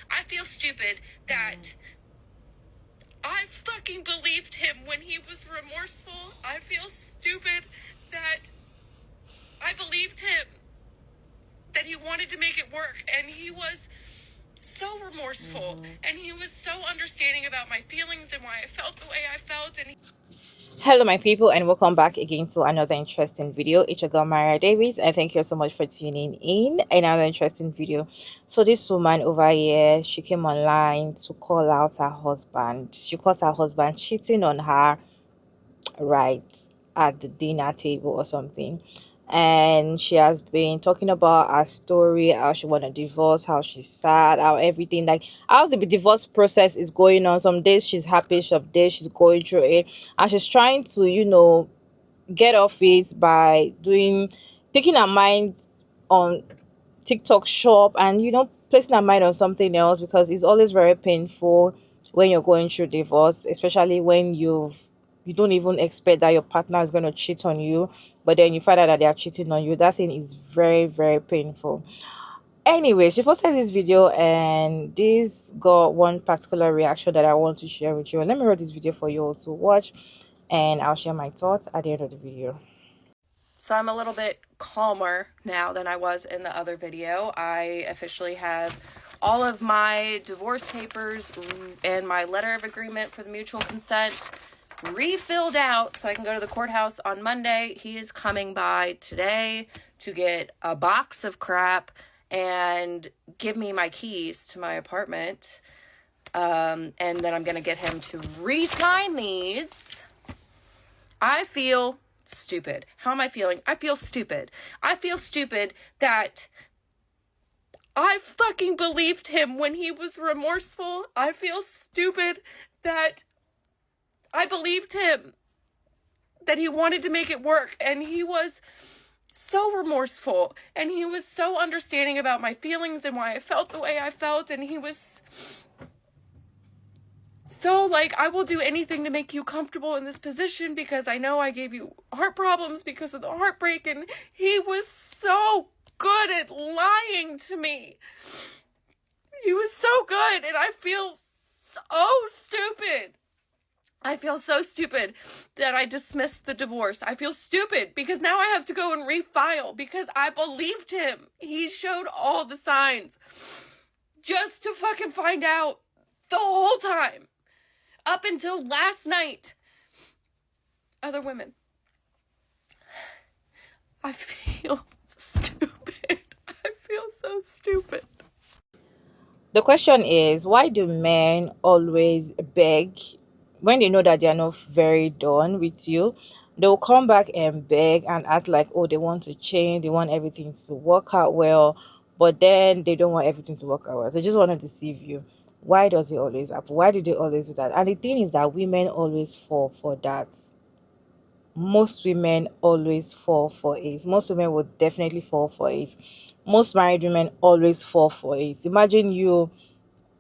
I feel stupid that I fucking believed him when he was remorseful. I feel stupid that I believed him, that he wanted to make it work, and he was so remorseful, and he was so understanding about my feelings and why I felt the way I felt. And Hello my people, and welcome back again to another interesting video. It's your girl Maria Davis, and thank you so much for tuning in another interesting video. So this woman over here, she came online to call out her husband. She caught her husband cheating on her right at the dinner table or something, and she has been talking about her story, how she want a divorce, how she's sad, how everything, like how the divorce process is going on. Some days she's happy, some days she's going through it, and she's trying to get off it by taking her mind on TikTok shop, and placing her mind on something else, because it's always very painful when you're going through divorce, especially when you don't even expect that your partner is going to cheat on you, but then you find out that they are cheating on you. That thing is very, very painful. Anyway, she posted this video, and this got one particular reaction that I want to share with you. Let me read this video for you all to watch, and I'll share my thoughts at the end of the video. so I'm a little bit calmer now than I was in the other video. I officially have all of my divorce papers and my letter of agreement for the mutual consent refilled out so I can go to the courthouse on Monday. He is coming by today to get a box of crap and give me my keys to my apartment. And then I'm going to get him to re-sign these. I feel stupid. How am I feeling? I feel stupid. I feel stupid that I fucking believed him when he was remorseful. I feel stupid that I believed him, that he wanted to make it work, and he was so remorseful, and he was so understanding about my feelings and why I felt the way I felt, and he was so like, I will do anything to make you comfortable in this position because I know I gave you heart problems because of the heartbreak, and he was so good at lying to me. He was so good, and I feel so stupid. I feel so stupid that I dismissed the divorce. I feel stupid because now I have to go and refile because I believed him. He showed all the signs just to fucking find out the whole time. Up until last night. Other women. I feel stupid. I feel so stupid. The question is, why do men always beg when they know that they are not very done with you? They'll come back and beg and act like, oh, they want to change, they want everything to work out well, but then they don't want everything to work out well. They just want to deceive you. Why does it always happen? Why do they always do that? And the thing is that women always fall for that. Most women always fall for it. Most women would definitely fall for it. Most married women always fall for it. Imagine you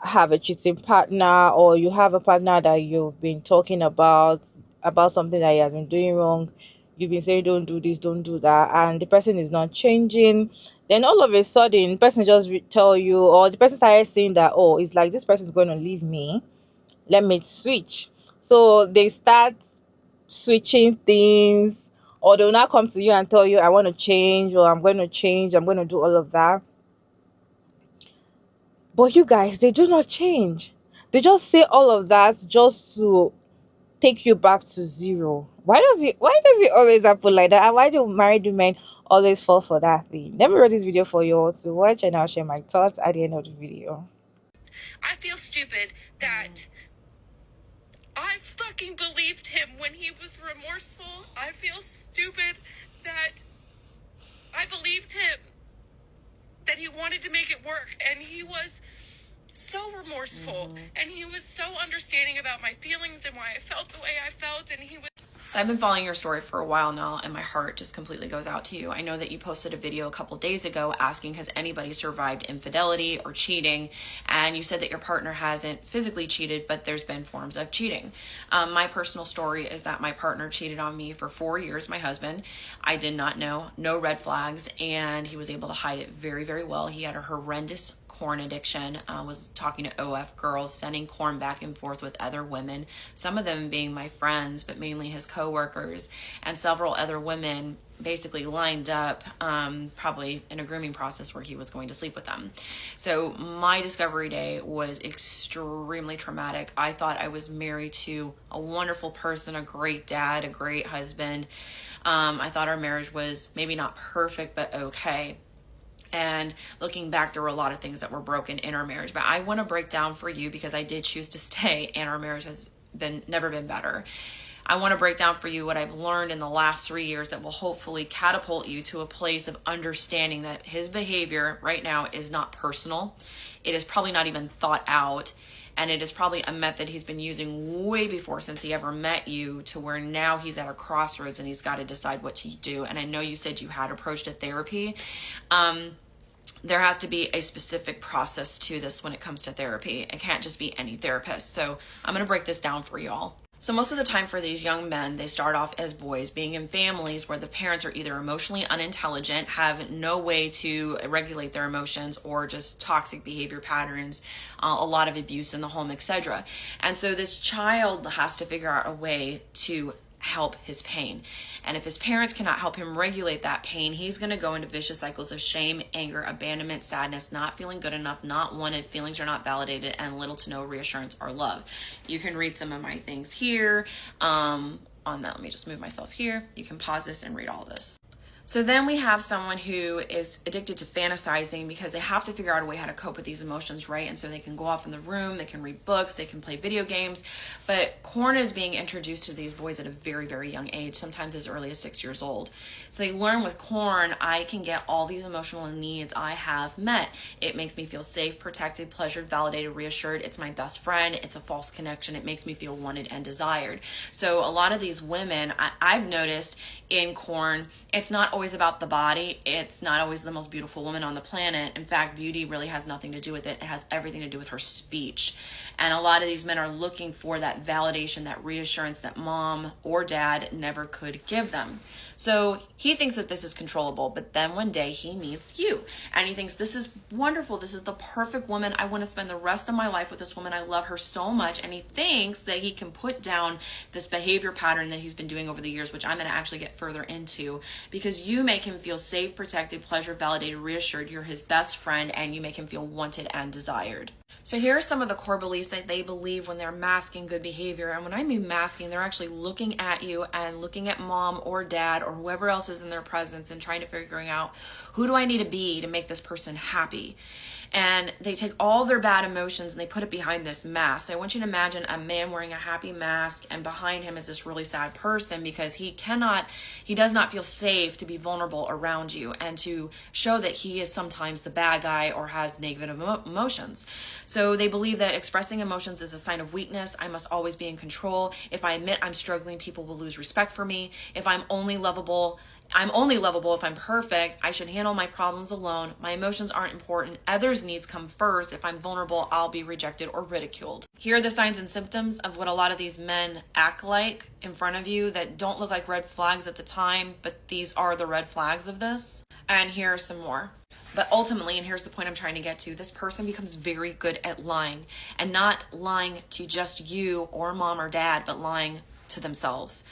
have a cheating partner, or you have a partner that you've been talking about something that he has been doing wrong. You've been saying don't do this, don't do that, and the person is not changing. Then all of a sudden the person just tell you, or the person started saying that, oh, it's like this person is going to leave me, let me switch. So they start switching things, or they'll not come to you and tell you, I want to change, or I'm going to change, I'm going to do all of that. But you guys, they do not change. They just say all of that just to take you back to zero. Why does it always happen like that? And why do married women always fall for that thing? Let me read this video for you all to watch, and I'll share my thoughts at the end of the video. I feel stupid that I fucking believed him when he was remorseful. I feel stupid that I believed him, that he wanted to make it work, and he was so remorseful, and he was so understanding about my feelings and why I felt the way I felt, and he was... So I've been following your story for a while now, and my heart just completely goes out to you. I know that you posted a video a couple days ago asking, has anybody survived infidelity or cheating? And you said that your partner hasn't physically cheated, but there's been forms of cheating. My personal story is that my partner cheated on me for 4 years, my husband. I did not know, no red flags, and he was able to hide it very, very well. He had a horrendous porn addiction, was talking to OF girls, sending Corn back and forth with other women, some of them being my friends, but mainly his coworkers, and several other women basically lined up, probably in a grooming process where he was going to sleep with them. So my discovery day was extremely traumatic. I thought I was married to a wonderful person, a great dad, a great husband. I thought our marriage was maybe not perfect, but okay. And looking back, there were a lot of things that were broken in our marriage, but I want to break down for you because I did choose to stay and our marriage has never been better. I want to break down for you what I've learned in the last 3 years that will hopefully catapult you to a place of understanding that his behavior right now is not personal. It is probably not even thought out. And it is probably a method he's been using way before, since he ever met you, to where now he's at a crossroads and he's got to decide what to do. And I know you said you had approached a therapy. There has to be a specific process to this when it comes to therapy. It can't just be any therapist. So I'm going to break this down for y'all. So most of the time for these young men, they start off as boys, being in families where the parents are either emotionally unintelligent, have no way to regulate their emotions, or just toxic behavior patterns, a lot of abuse in the home, etc. And so this child has to figure out a way to help his pain. And if his parents cannot help him regulate that pain, he's going to go into vicious cycles of shame, anger, abandonment, sadness, not feeling good enough, not wanted, feelings are not validated, and little to no reassurance or love. You can read some of my things here on that. Let me just move myself here. You can pause this and read all this. So then we have someone who is addicted to fantasizing because they have to figure out a way how to cope with these emotions, right? And so they can go off in the room, they can read books, they can play video games. But Corn is being introduced to these boys at a very, very young age, sometimes as early as 6 years old. So they learn with Corn, I can get all these emotional needs I have met. It makes me feel safe, protected, pleasured, validated, reassured. It's my best friend. It's a false connection. It makes me feel wanted and desired. So a lot of these women, I've noticed in Corn, it's not always about the body. It's not always the most beautiful woman on the planet. In fact, beauty really has nothing to do with it. It has everything to do with her speech. And a lot of these men are looking for that validation, that reassurance that mom or dad never could give them. So he thinks that this is controllable, but then one day he meets you and he thinks, this is wonderful. This is the perfect woman. I want to spend the rest of my life with this woman. I love her so much. And he thinks that he can put down this behavior pattern that he's been doing over the years, which I'm going to actually get further into, because you make him feel safe, protected, pleasured, validated, reassured. You're his best friend and you make him feel wanted and desired. So here are some of the core beliefs that they believe when they're masking good behavior. And when I mean masking, they're actually looking at you and looking at mom or dad or whoever else is in their presence and trying to figure out, who do I need to be to make this person happy? And they take all their bad emotions and they put it behind this mask. So I want you to imagine a man wearing a happy mask and behind him is this really sad person, because he does not feel safe to be vulnerable around you and to show that he is sometimes the bad guy or has negative emotions. So they believe that expressing emotions is a sign of weakness. I must always be in control. If I admit I'm struggling, people will lose respect for me. If I'm only lovable if I'm perfect. I should handle my problems alone. My emotions aren't important. Others' needs come first. If I'm vulnerable, I'll be rejected or ridiculed. Here are the signs and symptoms of what a lot of these men act like in front of you that don't look like red flags at the time, but these are the red flags of this. And here are some more. But ultimately, and here's the point I'm trying to get to, this person becomes very good at lying, and not lying to just you or mom or dad, but lying to themselves.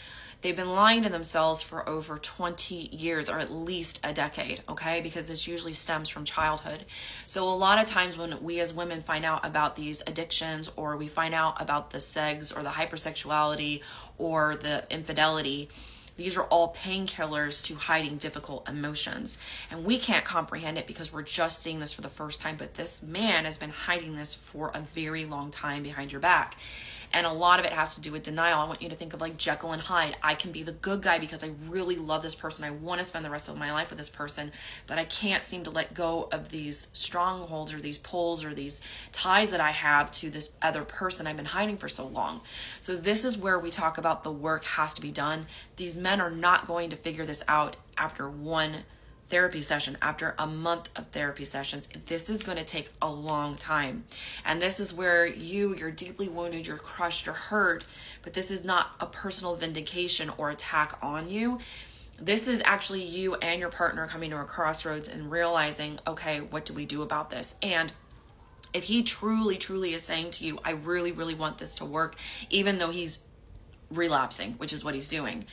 They've been lying to themselves for over 20 years, or at least a decade, okay? Because this usually stems from childhood. So a lot of times when we as women find out about these addictions, or we find out about the sex or the hypersexuality or the infidelity, these are all painkillers to hiding difficult emotions. And we can't comprehend it because we're just seeing this for the first time. But this man has been hiding this for a very long time behind your back. And a lot of it has to do with denial. I want you to think of like Jekyll and Hyde. I can be the good guy because I really love this person. I want to spend the rest of my life with this person, but I can't seem to let go of these strongholds or these pulls or these ties that I have to this other person I've been hiding for so long. So this is where we talk about the work has to be done. These men are not going to figure this out after one therapy session, after a month of therapy sessions. This is going to take a long time. And this is where you're deeply wounded, you're crushed, you're hurt, but this is not a personal vindication or attack on you. This is actually you and your partner coming to a crossroads and realizing, okay, what do we do about this? And If he truly, truly is saying to you, I really, really want this to work, even though he's relapsing, which is what he's doing.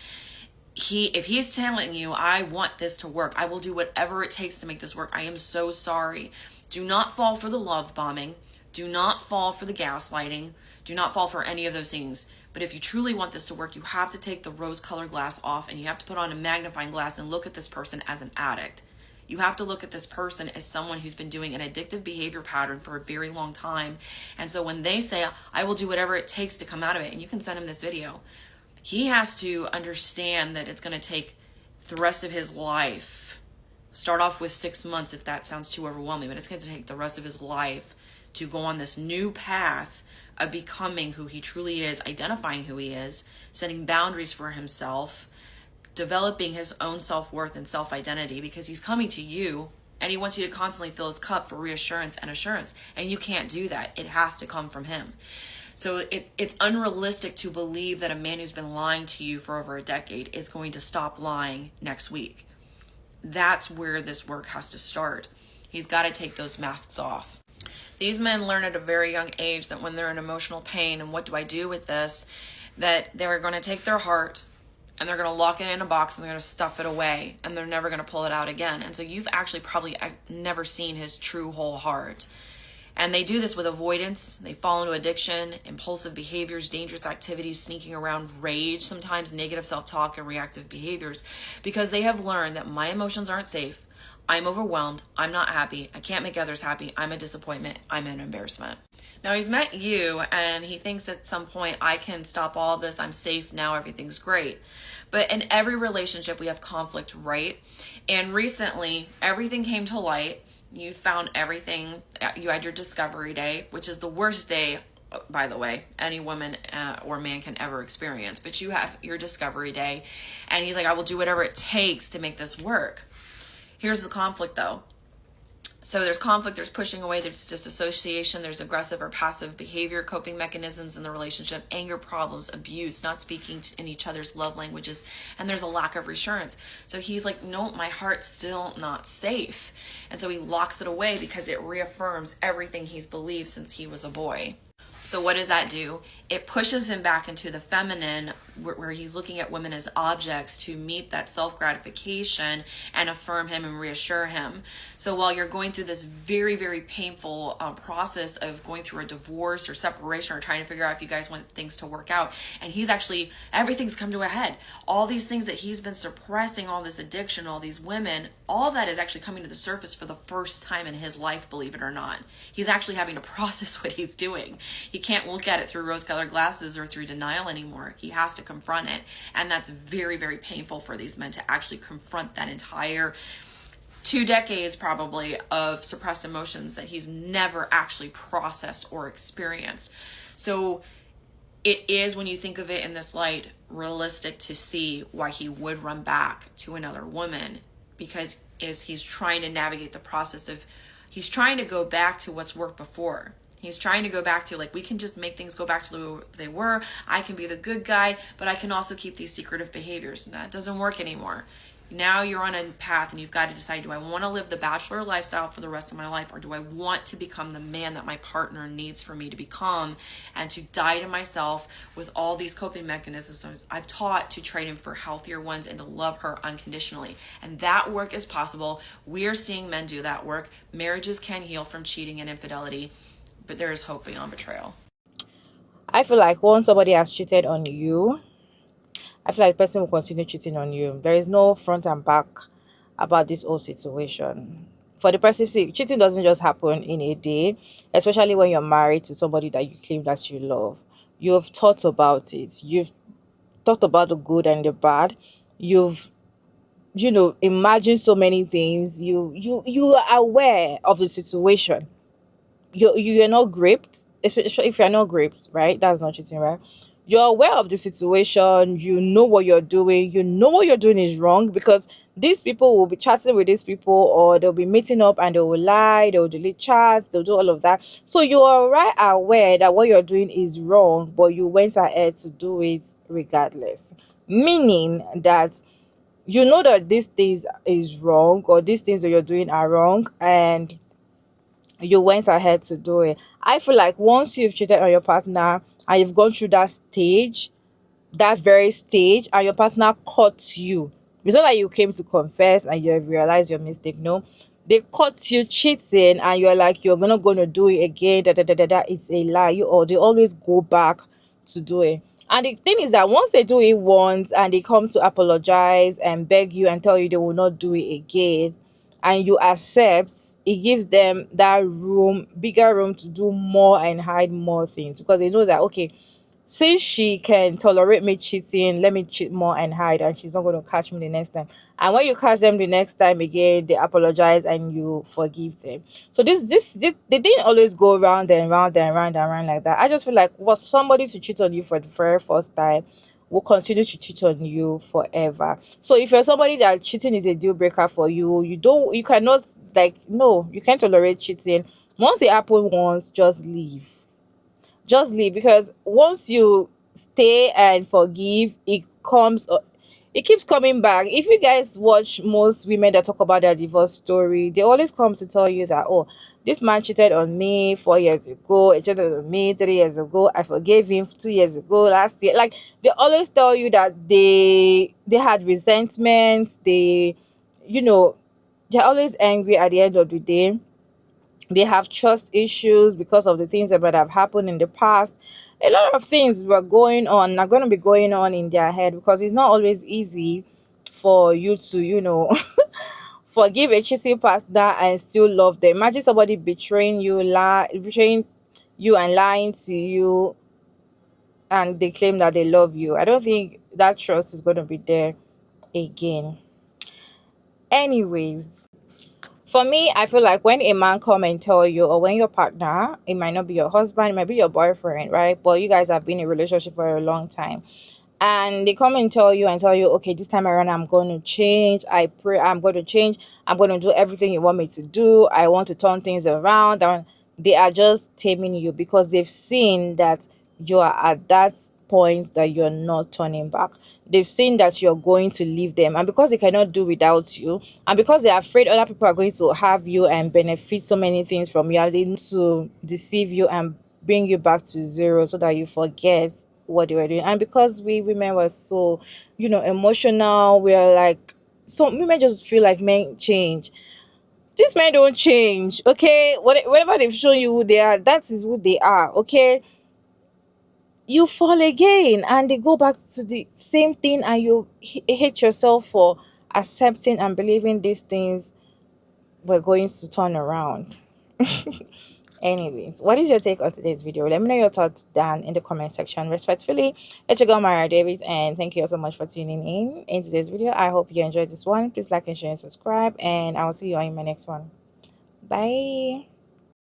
If he's telling you, I want this to work, I will do whatever it takes to make this work, I am so sorry. Do not fall for the love bombing. Do not fall for the gaslighting. Do not fall for any of those things. But if you truly want this to work, you have to take the rose-colored glass off and you have to put on a magnifying glass and look at this person as an addict. You have to look at this person as someone who's been doing an addictive behavior pattern for a very long time. And so when they say, I will do whatever it takes to come out of it, and you can send him this video, he has to understand that it's going to take the rest of his life. Start off with 6 months if that sounds too overwhelming, but it's going to take the rest of his life to go on this new path of becoming who he truly is, identifying who he is, setting boundaries for himself, developing his own self-worth and self-identity, because he's coming to you and he wants you to constantly fill his cup for reassurance and assurance. And you can't do that. It has to come from him. So it's unrealistic to believe that a man who's been lying to you for over a decade is going to stop lying next week. That's where this work has to start. He's got to take those masks off. These men learn at a very young age that when they're in emotional pain, and what do I do with this, that they're going to take their heart and they're going to lock it in a box and they're going to stuff it away and they're never going to pull it out again. And so you've actually probably never seen his true whole heart. And they do this with avoidance. They fall into addiction, impulsive behaviors, dangerous activities, sneaking around, rage, sometimes negative self-talk and reactive behaviors, because they have learned that my emotions aren't safe. I'm overwhelmed. I'm not happy. I can't make others happy. I'm a disappointment. I'm an embarrassment. Now he's met you and he thinks at some point, I can stop all this. I'm safe now. Everything's great. But in every relationship, we have conflict, right? And recently, everything came to light. You found everything. You had your discovery day, which is the worst day, by the way, any woman or man can ever experience. But you have your discovery day. And he's like, I will do whatever it takes to make this work. Here's the conflict, though. So there's conflict, there's pushing away, there's disassociation, there's aggressive or passive behavior, coping mechanisms in the relationship, anger problems, abuse, not speaking in each other's love languages, and there's a lack of reassurance. So he's like, no, my heart's still not safe. And so he locks it away because it reaffirms everything he's believed since he was a boy. So what does that do? It pushes him back into the feminine, where he's looking at women as objects to meet that self-gratification and affirm him and reassure him. So while you're going through this very, very painful process of going through a divorce or separation or trying to figure out if you guys want things to work out, and he's actually, everything's come to a head. All these things that he's been suppressing, all this addiction, all these women, all that is actually coming to the surface for the first time in his life, believe it or not. He's actually having to process what he's doing. He can't look at it through rose-colored glasses or through denial anymore. He has to confront it. And that's very, very painful for these men to actually confront that entire 2 decades probably of suppressed emotions that he's never actually processed or experienced. So it is, when you think of it in this light, realistic to see why he would run back to another woman, because he's trying to navigate the process of, he's trying to go back to what's worked before. He's trying to go back to, like, we can just make things go back to the way they were. I can be the good guy, but I can also keep these secretive behaviors. And that doesn't work anymore. Now you're on a path and you've got to decide, do I want to live the bachelor lifestyle for the rest of my life, or do I want to become the man that my partner needs for me to become, and to die to myself with all these coping mechanisms I've taught to train him for healthier ones and to love her unconditionally. And that work is possible. We're seeing men do that work. Marriages can heal from cheating and infidelity, but there is hope beyond betrayal. I feel like once somebody has cheated on you, I feel like the person will continue cheating on you. There is no front and back about this whole situation. For the person, see, cheating doesn't just happen in a day, especially when you're married to somebody that you claim that you love. You've thought about it. You've thought about the good and the bad. You've imagined so many things. You are aware of the situation. You're not gripped. If you're not gripped, right, that's not cheating, right? You're aware of the situation. You know what you're doing. You know what you're doing is wrong, because these people will be chatting with these people, or they'll be meeting up and they will lie, they'll delete chats, they'll do all of that. So you are right aware that what you're doing is wrong, but you went ahead to do it regardless, meaning that you know that these things is wrong, or these things that you're doing are wrong, and you went ahead to do it. I feel like once you've cheated on your partner and you've gone through that stage, that very stage, and your partner caught you, it's not like you came to confess and you have realized your mistake. No, they caught you cheating and you're like, you're gonna do it again, it's a lie. You, or they always go back to do it. And the thing is that once they do it once and they come to apologize and beg you and tell you they will not do it again, and you accept, it gives them that room, bigger room to do more and hide more things, because they know that, okay, since she can tolerate me cheating, let me cheat more and hide, and she's not going to catch me the next time. And when you catch them the next time again, they apologize and you forgive them. So this they didn't always go round and round and round and round like that. I just feel like, was somebody to cheat on you for the very first time will continue to cheat on you forever. So if you're somebody that cheating is a deal breaker for you, you cannot, like, no, you can't tolerate cheating. Once it happens once, just leave, because once you stay and forgive, it keeps coming back. If you guys watch most women that talk about their divorce story, they always come to tell you that, oh, this man cheated on me 4 years ago, he cheated on me 3 years ago, I forgave him 2 years ago, last year. Like, they always tell you that they had resentment, you know they're always angry at the end of the day. They have trust issues because of the things that might have happened in the past. A lot of things were going on, are going to be going on in their head, because it's not always easy for you to, forgive a cheating partner and still love them. Imagine somebody betraying you and lying to you, and they claim that they love you. I don't think that trust is going to be there again. Anyways, for me, I feel like when a man come and tell you, or when your partner, it might not be your husband, it might be your boyfriend, right? But you guys have been in a relationship for a long time, and they come and tell you, okay, this time around I'm going to change. I pray I'm going to change. I'm going to do everything you want me to do. I want to turn things around. And they are just taming you, because they've seen that you are at that point that you're not turning back. They've seen that you're going to leave them, and because they cannot do without you, and because they're afraid other people are going to have you and benefit so many things from you, they need to deceive you and bring you back to zero so that you forget what they were doing. And because we women were so, emotional, we're like, so women just feel like men change. These men don't change, okay? Whatever they've shown you who they are, that is who they are, okay? You fall again and they go back to the same thing, and you hate yourself for accepting and believing these things were going to turn around. Anyways, what is your take on today's video? Let me know your thoughts down in the comment section. Respectfully, it's your girl Mara Davis, and thank you so much for tuning in today's video. I hope you enjoyed this one. Please like and share and subscribe, and I will see you on in my next one. Bye.